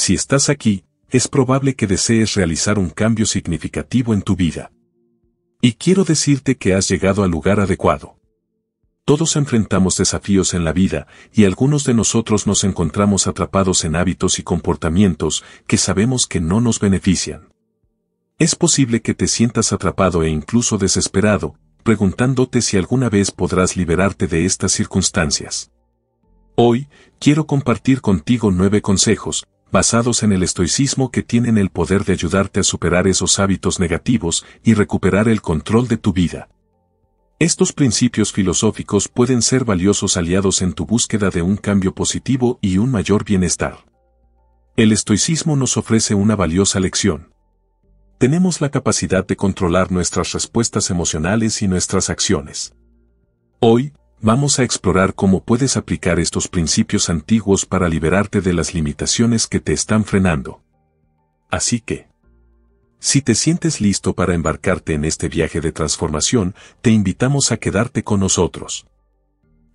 Si estás aquí, es probable que desees realizar un cambio significativo en tu vida. Y quiero decirte que has llegado al lugar adecuado. Todos enfrentamos desafíos en la vida, y algunos de nosotros nos encontramos atrapados en hábitos y comportamientos que sabemos que no nos benefician. Es posible que te sientas atrapado e incluso desesperado, preguntándote si alguna vez podrás liberarte de estas circunstancias. Hoy, quiero compartir contigo 9 consejos, basados en el estoicismo que tienen el poder de ayudarte a superar esos hábitos negativos y recuperar el control de tu vida. Estos principios filosóficos pueden ser valiosos aliados en tu búsqueda de un cambio positivo y un mayor bienestar. El estoicismo nos ofrece una valiosa lección. Tenemos la capacidad de controlar nuestras respuestas emocionales y nuestras acciones. Hoy, vamos a explorar cómo puedes aplicar estos principios antiguos para liberarte de las limitaciones que te están frenando. Así que, si te sientes listo para embarcarte en este viaje de transformación, te invitamos a quedarte con nosotros.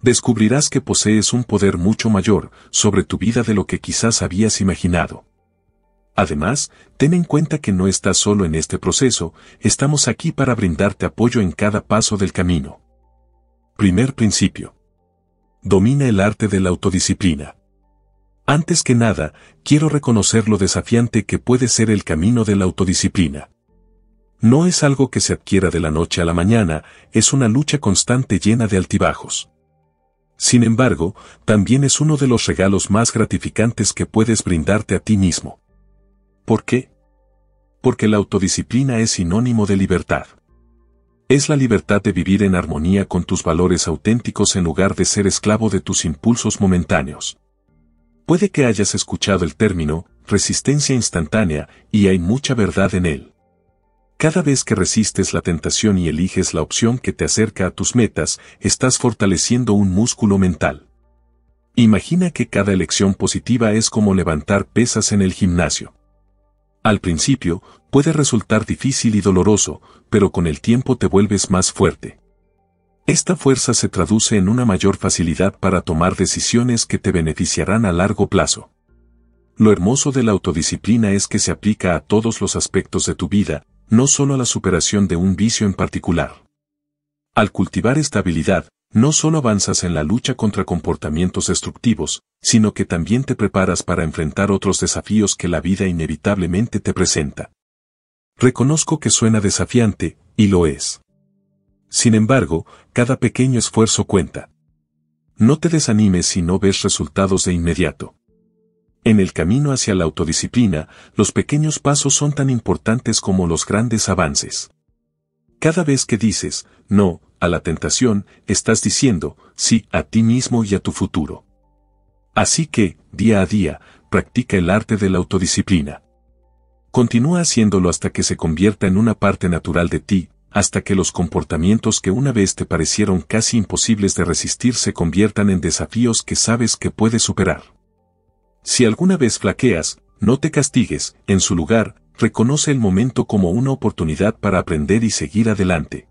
Descubrirás que posees un poder mucho mayor sobre tu vida de lo que quizás habías imaginado. Además, ten en cuenta que no estás solo en este proceso, estamos aquí para brindarte apoyo en cada paso del camino. Primer principio. Domina el arte de la autodisciplina. Antes que nada, quiero reconocer lo desafiante que puede ser el camino de la autodisciplina. No es algo que se adquiera de la noche a la mañana, es una lucha constante llena de altibajos. Sin embargo, también es uno de los regalos más gratificantes que puedes brindarte a ti mismo. ¿Por qué? Porque la autodisciplina es sinónimo de libertad. Es la libertad de vivir en armonía con tus valores auténticos en lugar de ser esclavo de tus impulsos momentáneos. Puede que hayas escuchado el término resistencia instantánea, y hay mucha verdad en él. Cada vez que resistes la tentación y eliges la opción que te acerca a tus metas, estás fortaleciendo un músculo mental. Imagina que cada elección positiva es como levantar pesas en el gimnasio. Al principio, puede resultar difícil y doloroso, pero con el tiempo te vuelves más fuerte. Esta fuerza se traduce en una mayor facilidad para tomar decisiones que te beneficiarán a largo plazo. Lo hermoso de la autodisciplina es que se aplica a todos los aspectos de tu vida, no solo a la superación de un vicio en particular. Al cultivar esta habilidad, no solo avanzas en la lucha contra comportamientos destructivos, sino que también te preparas para enfrentar otros desafíos que la vida inevitablemente te presenta. Reconozco que suena desafiante, y lo es. Sin embargo, cada pequeño esfuerzo cuenta. No te desanimes si no ves resultados de inmediato. En el camino hacia la autodisciplina, los pequeños pasos son tan importantes como los grandes avances. Cada vez que dices no a la tentación, estás diciendo sí a ti mismo y a tu futuro. Así que, día a día, practica el arte de la autodisciplina. Continúa haciéndolo hasta que se convierta en una parte natural de ti, hasta que los comportamientos que una vez te parecieron casi imposibles de resistir se conviertan en desafíos que sabes que puedes superar. Si alguna vez flaqueas, no te castigues, en su lugar, reconoce el momento como una oportunidad para aprender y seguir adelante.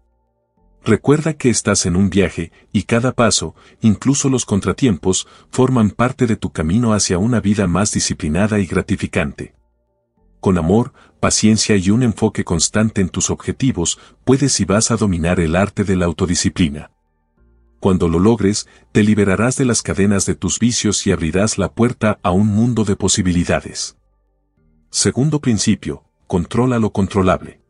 Recuerda que estás en un viaje, y cada paso, incluso los contratiempos, forman parte de tu camino hacia una vida más disciplinada y gratificante. Con amor, paciencia y un enfoque constante en tus objetivos, puedes y vas a dominar el arte de la autodisciplina. Cuando lo logres, te liberarás de las cadenas de tus vicios y abrirás la puerta a un mundo de posibilidades. Segundo principio, controla lo controlable.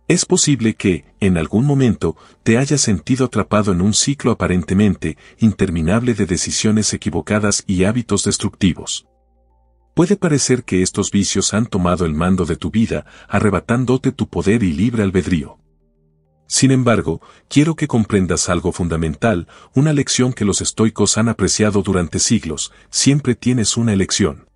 Es posible que, en algún momento, te hayas sentido atrapado en un ciclo aparentemente interminable de decisiones equivocadas y hábitos destructivos. Puede parecer que estos vicios han tomado el mando de tu vida, arrebatándote tu poder y libre albedrío. Sin embargo, quiero que comprendas algo fundamental, una lección que los estoicos han apreciado durante siglos: siempre tienes una elección.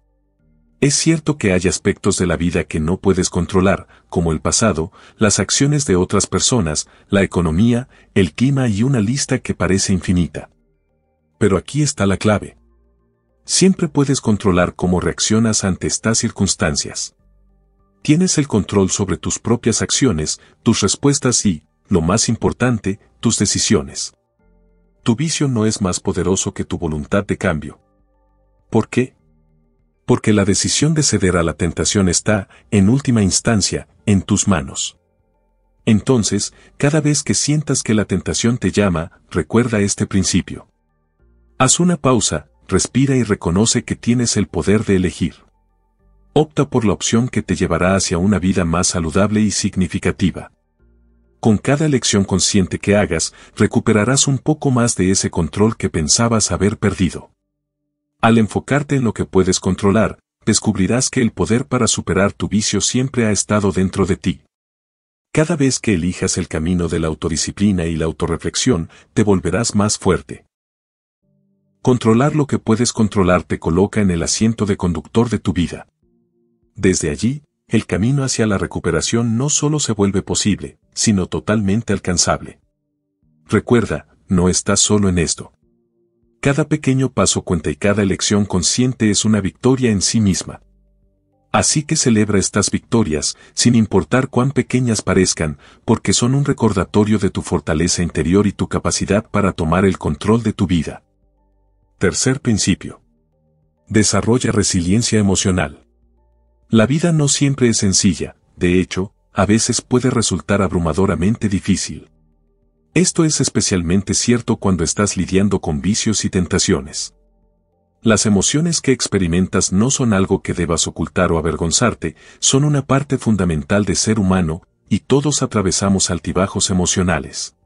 Es cierto que hay aspectos de la vida que no puedes controlar, como el pasado, las acciones de otras personas, la economía, el clima y una lista que parece infinita. Pero aquí está la clave. Siempre puedes controlar cómo reaccionas ante estas circunstancias. Tienes el control sobre tus propias acciones, tus respuestas y, lo más importante, tus decisiones. Tu vicio no es más poderoso que tu voluntad de cambio. ¿Por qué? Porque la decisión de ceder a la tentación está, en última instancia, en tus manos. Entonces, cada vez que sientas que la tentación te llama, recuerda este principio. Haz una pausa, respira y reconoce que tienes el poder de elegir. Opta por la opción que te llevará hacia una vida más saludable y significativa. Con cada elección consciente que hagas, recuperarás un poco más de ese control que pensabas haber perdido. Al enfocarte en lo que puedes controlar, descubrirás que el poder para superar tu vicio siempre ha estado dentro de ti. Cada vez que elijas el camino de la autodisciplina y la autorreflexión, te volverás más fuerte. Controlar lo que puedes controlar te coloca en el asiento de conductor de tu vida. Desde allí, el camino hacia la recuperación no solo se vuelve posible, sino totalmente alcanzable. Recuerda, no estás solo en esto. Cada pequeño paso cuenta y cada elección consciente es una victoria en sí misma. Así que celebra estas victorias, sin importar cuán pequeñas parezcan, porque son un recordatorio de tu fortaleza interior y tu capacidad para tomar el control de tu vida. Tercer principio. Desarrolla resiliencia emocional. La vida no siempre es sencilla, de hecho, a veces puede resultar abrumadoramente difícil. Esto es especialmente cierto cuando estás lidiando con vicios y tentaciones. Las emociones que experimentas no son algo que debas ocultar o avergonzarte, son una parte fundamental de ser humano, y todos atravesamos altibajos emocionales.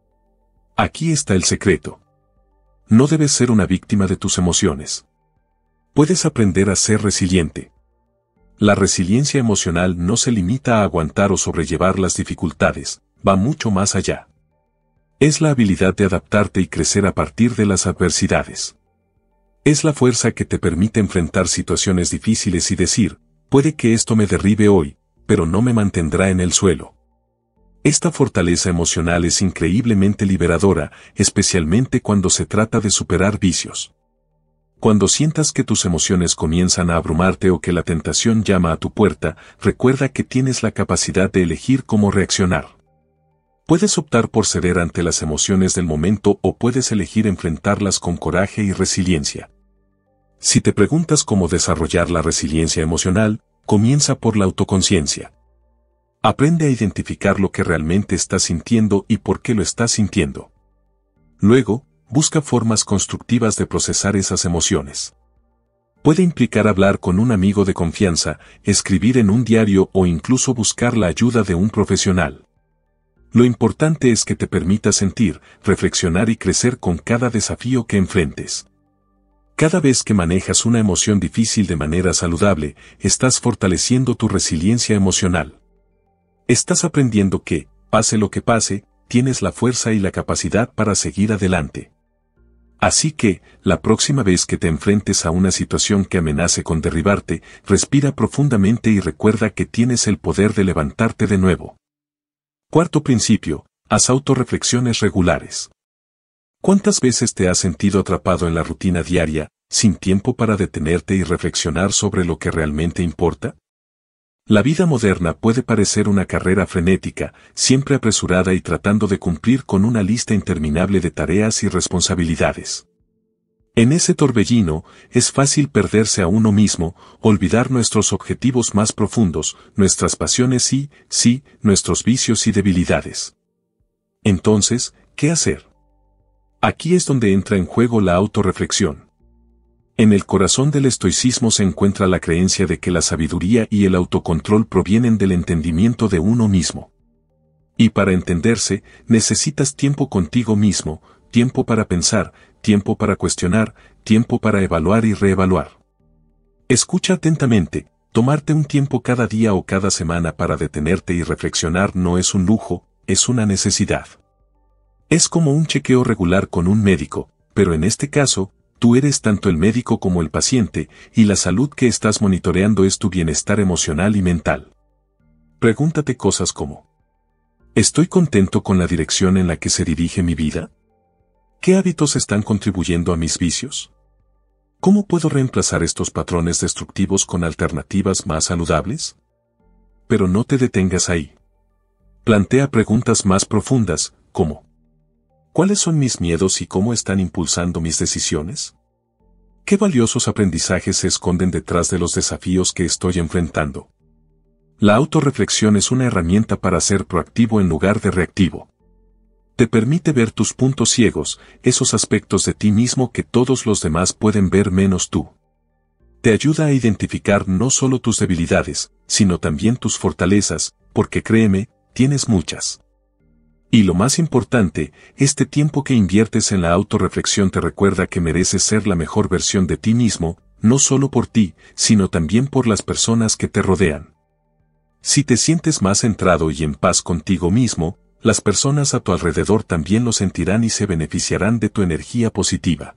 Aquí está el secreto. No debes ser una víctima de tus emociones. Puedes aprender a ser resiliente. La resiliencia emocional no se limita a aguantar o sobrellevar las dificultades, va mucho más allá. Es la habilidad de adaptarte y crecer a partir de las adversidades. Es la fuerza que te permite enfrentar situaciones difíciles y decir, puede que esto me derribe hoy, pero no me mantendrá en el suelo. Esta fortaleza emocional es increíblemente liberadora, especialmente cuando se trata de superar vicios. Cuando sientas que tus emociones comienzan a abrumarte o que la tentación llama a tu puerta, recuerda que tienes la capacidad de elegir cómo reaccionar. Puedes optar por ceder ante las emociones del momento o puedes elegir enfrentarlas con coraje y resiliencia. Si te preguntas cómo desarrollar la resiliencia emocional, comienza por la autoconciencia. Aprende a identificar lo que realmente estás sintiendo y por qué lo estás sintiendo. Luego, busca formas constructivas de procesar esas emociones. Puede implicar hablar con un amigo de confianza, escribir en un diario o incluso buscar la ayuda de un profesional. Lo importante es que te permitas sentir, reflexionar y crecer con cada desafío que enfrentes. Cada vez que manejas una emoción difícil de manera saludable, estás fortaleciendo tu resiliencia emocional. Estás aprendiendo que, pase lo que pase, tienes la fuerza y la capacidad para seguir adelante. Así que, la próxima vez que te enfrentes a una situación que amenace con derribarte, respira profundamente y recuerda que tienes el poder de levantarte de nuevo. Cuarto principio, haz autorreflexiones regulares. ¿Cuántas veces te has sentido atrapado en la rutina diaria, sin tiempo para detenerte y reflexionar sobre lo que realmente importa? La vida moderna puede parecer una carrera frenética, siempre apresurada y tratando de cumplir con una lista interminable de tareas y responsabilidades. En ese torbellino, es fácil perderse a uno mismo, olvidar nuestros objetivos más profundos, nuestras pasiones y, sí, nuestros vicios y debilidades. Entonces, ¿qué hacer? Aquí es donde entra en juego la autorreflexión. En el corazón del estoicismo se encuentra la creencia de que la sabiduría y el autocontrol provienen del entendimiento de uno mismo. Y para entenderse, necesitas tiempo contigo mismo, tiempo para pensar, tiempo para cuestionar, tiempo para evaluar y reevaluar. Escucha atentamente, tomarte un tiempo cada día o cada semana para detenerte y reflexionar no es un lujo, es una necesidad. Es como un chequeo regular con un médico, pero en este caso, tú eres tanto el médico como el paciente, y la salud que estás monitoreando es tu bienestar emocional y mental. Pregúntate cosas como: ¿estoy contento con la dirección en la que se dirige mi vida? ¿Qué hábitos están contribuyendo a mis vicios? ¿Cómo puedo reemplazar estos patrones destructivos con alternativas más saludables? Pero no te detengas ahí. Plantea preguntas más profundas, como: ¿cuáles son mis miedos y cómo están impulsando mis decisiones? ¿Qué valiosos aprendizajes se esconden detrás de los desafíos que estoy enfrentando? La autorreflexión es una herramienta para ser proactivo en lugar de reactivo. Te permite ver tus puntos ciegos, esos aspectos de ti mismo que todos los demás pueden ver menos tú. Te ayuda a identificar no solo tus debilidades, sino también tus fortalezas, porque créeme, tienes muchas. Y lo más importante, este tiempo que inviertes en la autorreflexión te recuerda que mereces ser la mejor versión de ti mismo, no solo por ti, sino también por las personas que te rodean. Si te sientes más centrado y en paz contigo mismo, las personas a tu alrededor también lo sentirán y se beneficiarán de tu energía positiva.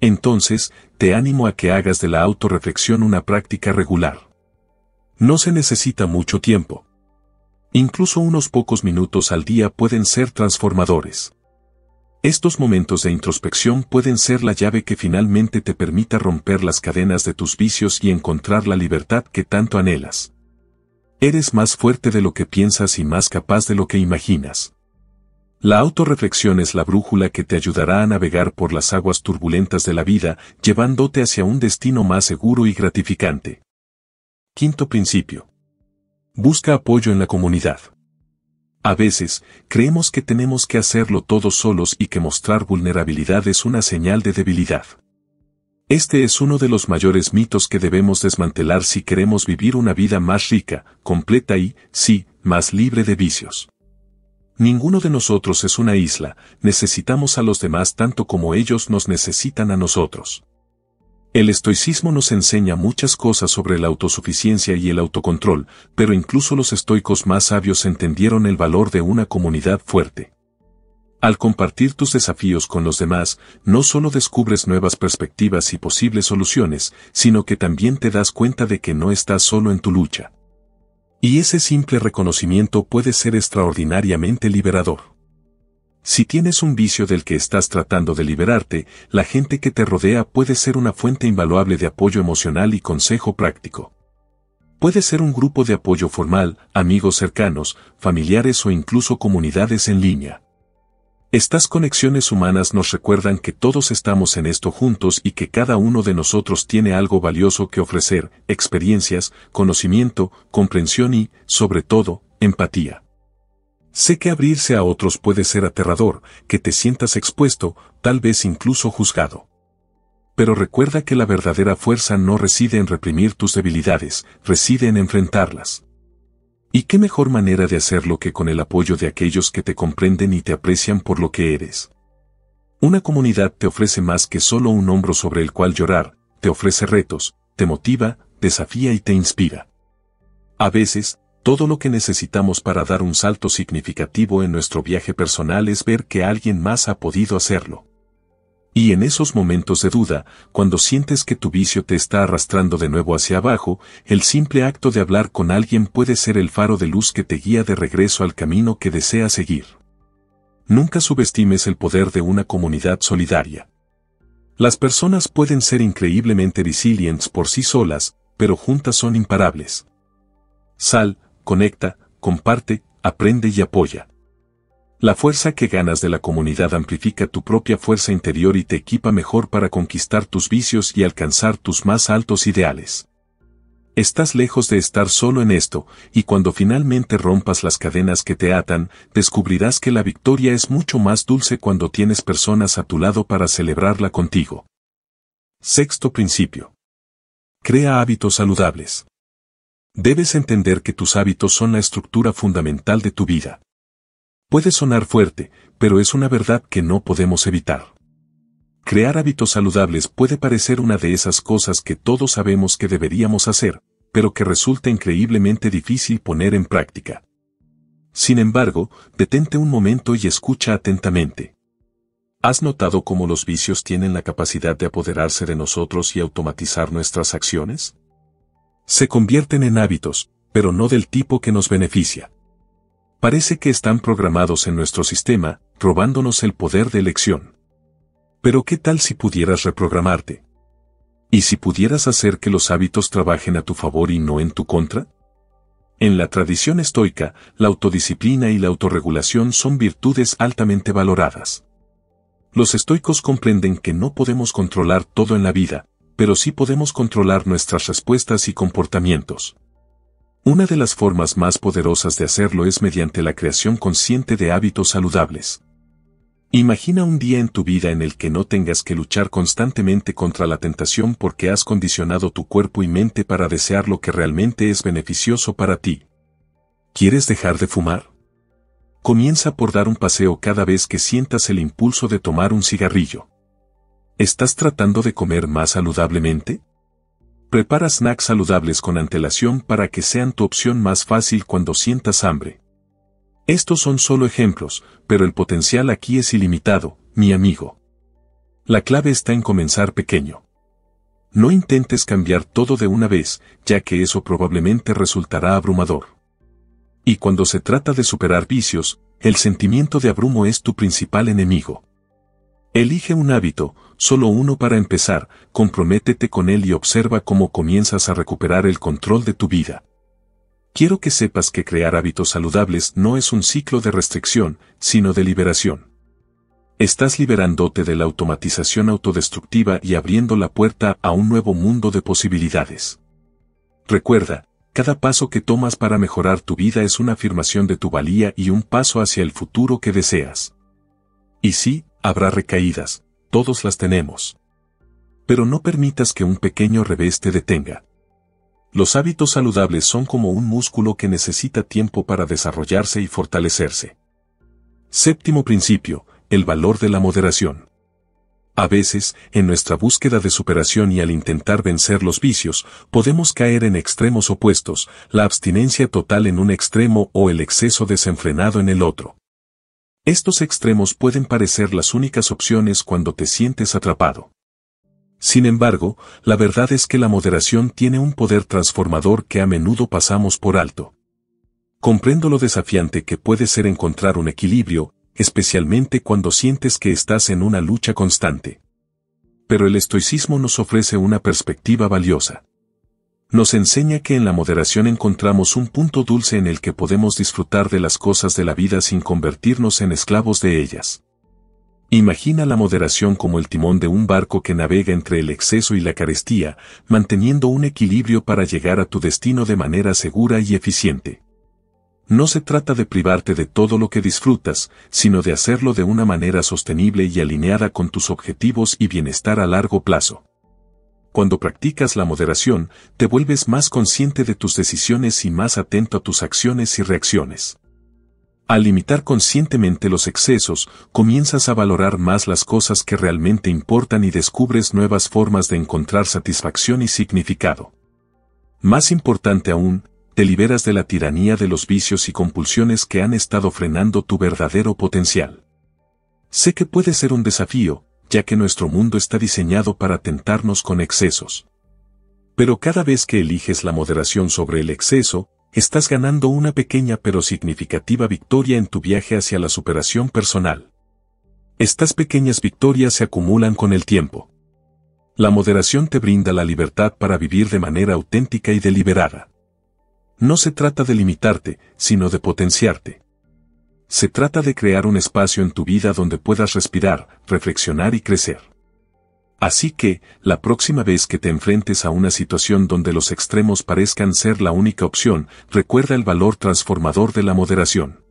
Entonces, te animo a que hagas de la autorreflexión una práctica regular. No se necesita mucho tiempo. Incluso unos pocos minutos al día pueden ser transformadores. Estos momentos de introspección pueden ser la llave que finalmente te permita romper las cadenas de tus vicios y encontrar la libertad que tanto anhelas. Eres más fuerte de lo que piensas y más capaz de lo que imaginas. La autorreflexión es la brújula que te ayudará a navegar por las aguas turbulentas de la vida, llevándote hacia un destino más seguro y gratificante. Quinto principio. Busca apoyo en la comunidad. A veces, creemos que tenemos que hacerlo todos solos y que mostrar vulnerabilidad es una señal de debilidad. Este es uno de los mayores mitos que debemos desmantelar si queremos vivir una vida más rica, completa y, sí, más libre de vicios. Ninguno de nosotros es una isla, necesitamos a los demás tanto como ellos nos necesitan a nosotros. El estoicismo nos enseña muchas cosas sobre la autosuficiencia y el autocontrol, pero incluso los estoicos más sabios entendieron el valor de una comunidad fuerte. Al compartir tus desafíos con los demás, no solo descubres nuevas perspectivas y posibles soluciones, sino que también te das cuenta de que no estás solo en tu lucha. Y ese simple reconocimiento puede ser extraordinariamente liberador. Si tienes un vicio del que estás tratando de liberarte, la gente que te rodea puede ser una fuente invaluable de apoyo emocional y consejo práctico. Puede ser un grupo de apoyo formal, amigos cercanos, familiares o incluso comunidades en línea. Estas conexiones humanas nos recuerdan que todos estamos en esto juntos y que cada uno de nosotros tiene algo valioso que ofrecer, experiencias, conocimiento, comprensión y, sobre todo, empatía. Sé que abrirse a otros puede ser aterrador, que te sientas expuesto, tal vez incluso juzgado. Pero recuerda que la verdadera fuerza no reside en reprimir tus debilidades, reside en enfrentarlas. ¿Y qué mejor manera de hacerlo que con el apoyo de aquellos que te comprenden y te aprecian por lo que eres? Una comunidad te ofrece más que solo un hombro sobre el cual llorar, te ofrece retos, te motiva, desafía y te inspira. A veces, todo lo que necesitamos para dar un salto significativo en nuestro viaje personal es ver que alguien más ha podido hacerlo. Y en esos momentos de duda, cuando sientes que tu vicio te está arrastrando de nuevo hacia abajo, el simple acto de hablar con alguien puede ser el faro de luz que te guía de regreso al camino que deseas seguir. Nunca subestimes el poder de una comunidad solidaria. Las personas pueden ser increíblemente resilientes por sí solas, pero juntas son imparables. Sal, conecta, comparte, aprende y apoya. La fuerza que ganas de la comunidad amplifica tu propia fuerza interior y te equipa mejor para conquistar tus vicios y alcanzar tus más altos ideales. Estás lejos de estar solo en esto, y cuando finalmente rompas las cadenas que te atan, descubrirás que la victoria es mucho más dulce cuando tienes personas a tu lado para celebrarla contigo. Sexto principio. Crea hábitos saludables. Debes entender que tus hábitos son la estructura fundamental de tu vida. Puede sonar fuerte, pero es una verdad que no podemos evitar. Crear hábitos saludables puede parecer una de esas cosas que todos sabemos que deberíamos hacer, pero que resulta increíblemente difícil poner en práctica. Sin embargo, detente un momento y escucha atentamente. ¿Has notado cómo los vicios tienen la capacidad de apoderarse de nosotros y automatizar nuestras acciones? Se convierten en hábitos, pero no del tipo que nos beneficia. Parece que están programados en nuestro sistema, robándonos el poder de elección. Pero ¿qué tal si pudieras reprogramarte? ¿Y si pudieras hacer que los hábitos trabajen a tu favor y no en tu contra? En la tradición estoica, la autodisciplina y la autorregulación son virtudes altamente valoradas. Los estoicos comprenden que no podemos controlar todo en la vida, pero sí podemos controlar nuestras respuestas y comportamientos. Una de las formas más poderosas de hacerlo es mediante la creación consciente de hábitos saludables. Imagina un día en tu vida en el que no tengas que luchar constantemente contra la tentación porque has condicionado tu cuerpo y mente para desear lo que realmente es beneficioso para ti. ¿Quieres dejar de fumar? Comienza por dar un paseo cada vez que sientas el impulso de tomar un cigarrillo. ¿Estás tratando de comer más saludablemente? Prepara snacks saludables con antelación para que sean tu opción más fácil cuando sientas hambre. Estos son solo ejemplos, pero el potencial aquí es ilimitado, mi amigo. La clave está en comenzar pequeño. No intentes cambiar todo de una vez, ya que eso probablemente resultará abrumador. Y cuando se trata de superar vicios, el sentimiento de abrumo es tu principal enemigo. Elige un hábito, solo uno para empezar, comprométete con él y observa cómo comienzas a recuperar el control de tu vida. Quiero que sepas que crear hábitos saludables no es un ciclo de restricción, sino de liberación. Estás liberándote de la automatización autodestructiva y abriendo la puerta a un nuevo mundo de posibilidades. Recuerda, cada paso que tomas para mejorar tu vida es una afirmación de tu valía y un paso hacia el futuro que deseas. Y sí, habrá recaídas, todos las tenemos. Pero no permitas que un pequeño revés te detenga. Los hábitos saludables son como un músculo que necesita tiempo para desarrollarse y fortalecerse. Séptimo principio, el valor de la moderación. A veces, en nuestra búsqueda de superación y al intentar vencer los vicios, podemos caer en extremos opuestos, la abstinencia total en un extremo o el exceso desenfrenado en el otro. Estos extremos pueden parecer las únicas opciones cuando te sientes atrapado. Sin embargo, la verdad es que la moderación tiene un poder transformador que a menudo pasamos por alto. Comprendo lo desafiante que puede ser encontrar un equilibrio, especialmente cuando sientes que estás en una lucha constante. Pero el estoicismo nos ofrece una perspectiva valiosa. Nos enseña que en la moderación encontramos un punto dulce en el que podemos disfrutar de las cosas de la vida sin convertirnos en esclavos de ellas. Imagina la moderación como el timón de un barco que navega entre el exceso y la carestía, manteniendo un equilibrio para llegar a tu destino de manera segura y eficiente. No se trata de privarte de todo lo que disfrutas, sino de hacerlo de una manera sostenible y alineada con tus objetivos y bienestar a largo plazo. Cuando practicas la moderación, te vuelves más consciente de tus decisiones y más atento a tus acciones y reacciones. Al limitar conscientemente los excesos, comienzas a valorar más las cosas que realmente importan y descubres nuevas formas de encontrar satisfacción y significado. Más importante aún, te liberas de la tiranía de los vicios y compulsiones que han estado frenando tu verdadero potencial. Sé que puede ser un desafío, ya que nuestro mundo está diseñado para tentarnos con excesos. Pero cada vez que eliges la moderación sobre el exceso, estás ganando una pequeña pero significativa victoria en tu viaje hacia la superación personal. Estas pequeñas victorias se acumulan con el tiempo. La moderación te brinda la libertad para vivir de manera auténtica y deliberada. No se trata de limitarte, sino de potenciarte. Se trata de crear un espacio en tu vida donde puedas respirar, reflexionar y crecer. Así que, la próxima vez que te enfrentes a una situación donde los extremos parezcan ser la única opción, recuerda el valor transformador de la moderación.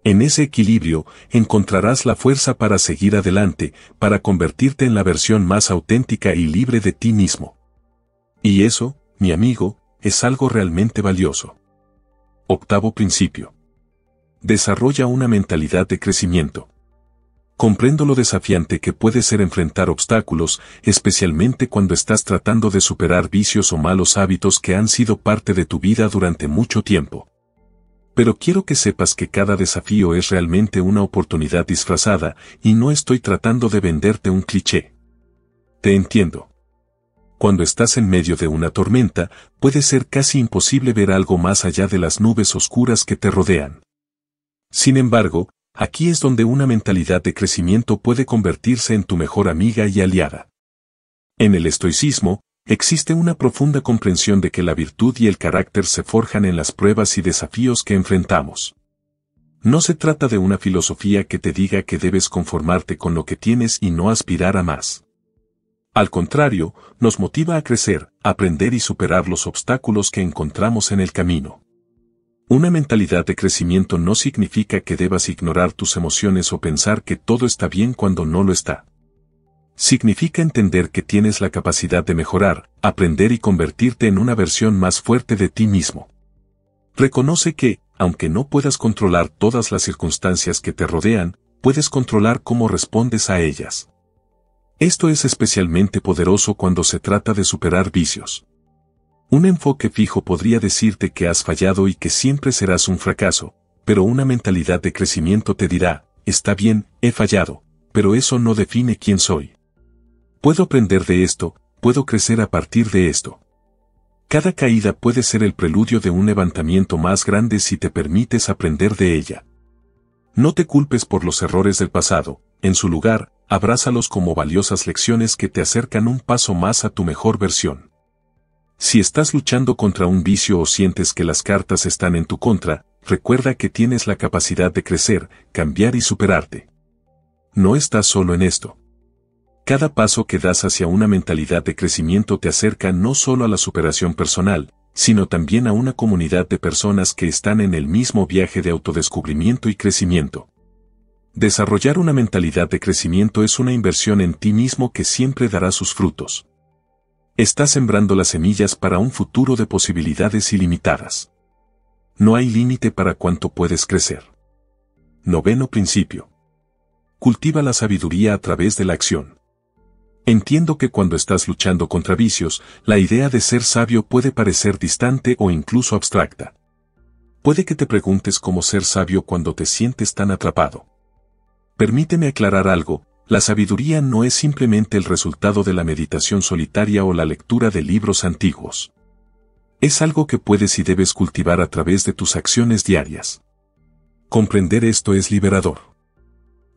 En ese equilibrio, encontrarás la fuerza para seguir adelante, para convertirte en la versión más auténtica y libre de ti mismo. Y eso, mi amigo, es algo realmente valioso. Octavo principio. Desarrolla una mentalidad de crecimiento. Comprendo lo desafiante que puede ser enfrentar obstáculos, especialmente cuando estás tratando de superar vicios o malos hábitos que han sido parte de tu vida durante mucho tiempo. Pero quiero que sepas que cada desafío es realmente una oportunidad disfrazada, y no estoy tratando de venderte un cliché. Te entiendo. Cuando estás en medio de una tormenta, puede ser casi imposible ver algo más allá de las nubes oscuras que te rodean. Sin embargo, aquí es donde una mentalidad de crecimiento puede convertirse en tu mejor amiga y aliada. En el estoicismo, existe una profunda comprensión de que la virtud y el carácter se forjan en las pruebas y desafíos que enfrentamos. No se trata de una filosofía que te diga que debes conformarte con lo que tienes y no aspirar a más. Al contrario, nos motiva a crecer, aprender y superar los obstáculos que encontramos en el camino. Una mentalidad de crecimiento no significa que debas ignorar tus emociones o pensar que todo está bien cuando no lo está. Significa entender que tienes la capacidad de mejorar, aprender y convertirte en una versión más fuerte de ti mismo. Reconoce que, aunque no puedas controlar todas las circunstancias que te rodean, puedes controlar cómo respondes a ellas. Esto es especialmente poderoso cuando se trata de superar vicios. Un enfoque fijo podría decirte que has fallado y que siempre serás un fracaso, pero una mentalidad de crecimiento te dirá, está bien, he fallado, pero eso no define quién soy. Puedo aprender de esto, puedo crecer a partir de esto. Cada caída puede ser el preludio de un levantamiento más grande si te permites aprender de ella. No te culpes por los errores del pasado, en su lugar, abrázalos como valiosas lecciones que te acercan un paso más a tu mejor versión. Si estás luchando contra un vicio o sientes que las cartas están en tu contra, recuerda que tienes la capacidad de crecer, cambiar y superarte. No estás solo en esto. Cada paso que das hacia una mentalidad de crecimiento te acerca no solo a la superación personal, sino también a una comunidad de personas que están en el mismo viaje de autodescubrimiento y crecimiento. Desarrollar una mentalidad de crecimiento es una inversión en ti mismo que siempre dará sus frutos. Estás sembrando las semillas para un futuro de posibilidades ilimitadas. No hay límite para cuánto puedes crecer. 9º principio. Cultiva la sabiduría a través de la acción. Entiendo que cuando estás luchando contra vicios, la idea de ser sabio puede parecer distante o incluso abstracta. Puede que te preguntes cómo ser sabio cuando te sientes tan atrapado. Permíteme aclarar algo. La sabiduría no es simplemente el resultado de la meditación solitaria o la lectura de libros antiguos. Es algo que puedes y debes cultivar a través de tus acciones diarias. Comprender esto es liberador.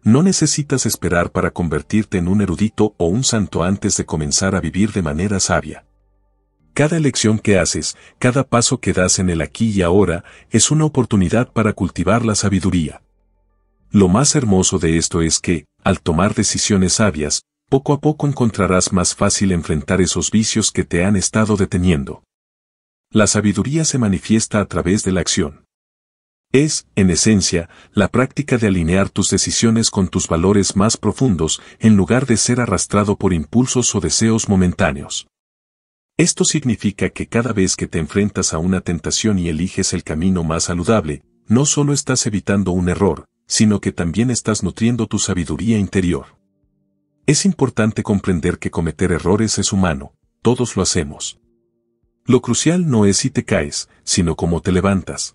No necesitas esperar para convertirte en un erudito o un santo antes de comenzar a vivir de manera sabia. Cada elección que haces, cada paso que das en el aquí y ahora, es una oportunidad para cultivar la sabiduría. Lo más hermoso de esto es que, al tomar decisiones sabias, poco a poco encontrarás más fácil enfrentar esos vicios que te han estado deteniendo. La sabiduría se manifiesta a través de la acción. Es, en esencia, la práctica de alinear tus decisiones con tus valores más profundos en lugar de ser arrastrado por impulsos o deseos momentáneos. Esto significa que cada vez que te enfrentas a una tentación y eliges el camino más saludable, no solo estás evitando un error, sino que también estás nutriendo tu sabiduría interior. Es importante comprender que cometer errores es humano, todos lo hacemos. Lo crucial no es si te caes, sino cómo te levantas.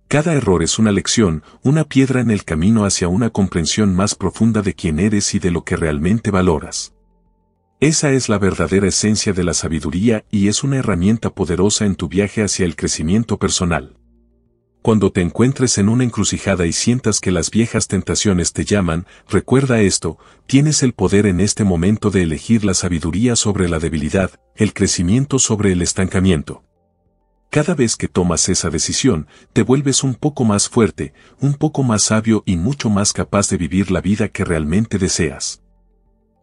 Cada error es una lección, una piedra en el camino hacia una comprensión más profunda de quién eres y de lo que realmente valoras. Esa es la verdadera esencia de la sabiduría y es una herramienta poderosa en tu viaje hacia el crecimiento personal. Cuando te encuentres en una encrucijada y sientas que las viejas tentaciones te llaman, recuerda esto, tienes el poder en este momento de elegir la sabiduría sobre la debilidad, el crecimiento sobre el estancamiento. Cada vez que tomas esa decisión, te vuelves un poco más fuerte, un poco más sabio y mucho más capaz de vivir la vida que realmente deseas.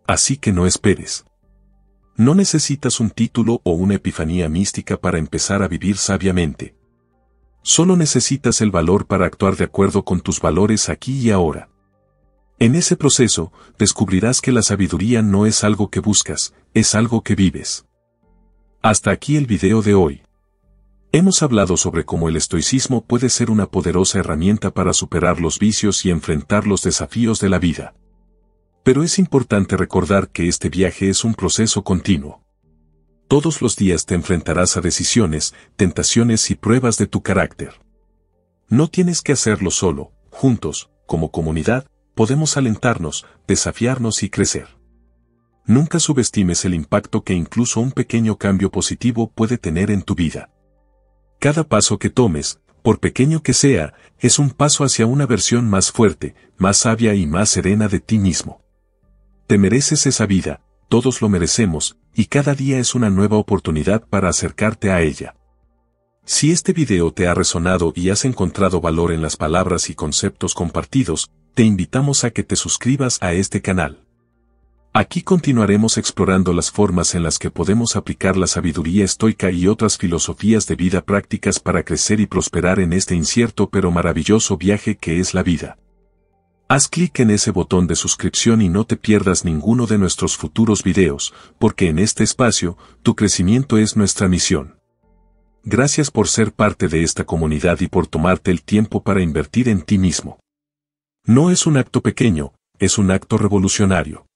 Así que no esperes. No necesitas un título o una epifanía mística para empezar a vivir sabiamente. Solo necesitas el valor para actuar de acuerdo con tus valores aquí y ahora. En ese proceso, descubrirás que la sabiduría no es algo que buscas, es algo que vives. Hasta aquí el video de hoy. Hemos hablado sobre cómo el estoicismo puede ser una poderosa herramienta para superar los vicios y enfrentar los desafíos de la vida. Pero es importante recordar que este viaje es un proceso continuo. Todos los días te enfrentarás a decisiones, tentaciones y pruebas de tu carácter. No tienes que hacerlo solo, juntos, como comunidad, podemos alentarnos, desafiarnos y crecer. Nunca subestimes el impacto que incluso un pequeño cambio positivo puede tener en tu vida. Cada paso que tomes, por pequeño que sea, es un paso hacia una versión más fuerte, más sabia y más serena de ti mismo. Te mereces esa vida, todos lo merecemos, y cada día es una nueva oportunidad para acercarte a ella. Si este video te ha resonado y has encontrado valor en las palabras y conceptos compartidos, te invitamos a que te suscribas a este canal. Aquí continuaremos explorando las formas en las que podemos aplicar la sabiduría estoica y otras filosofías de vida prácticas para crecer y prosperar en este incierto pero maravilloso viaje que es la vida. Haz clic en ese botón de suscripción y no te pierdas ninguno de nuestros futuros videos, porque en este espacio, tu crecimiento es nuestra misión. Gracias por ser parte de esta comunidad y por tomarte el tiempo para invertir en ti mismo. No es un acto pequeño, es un acto revolucionario.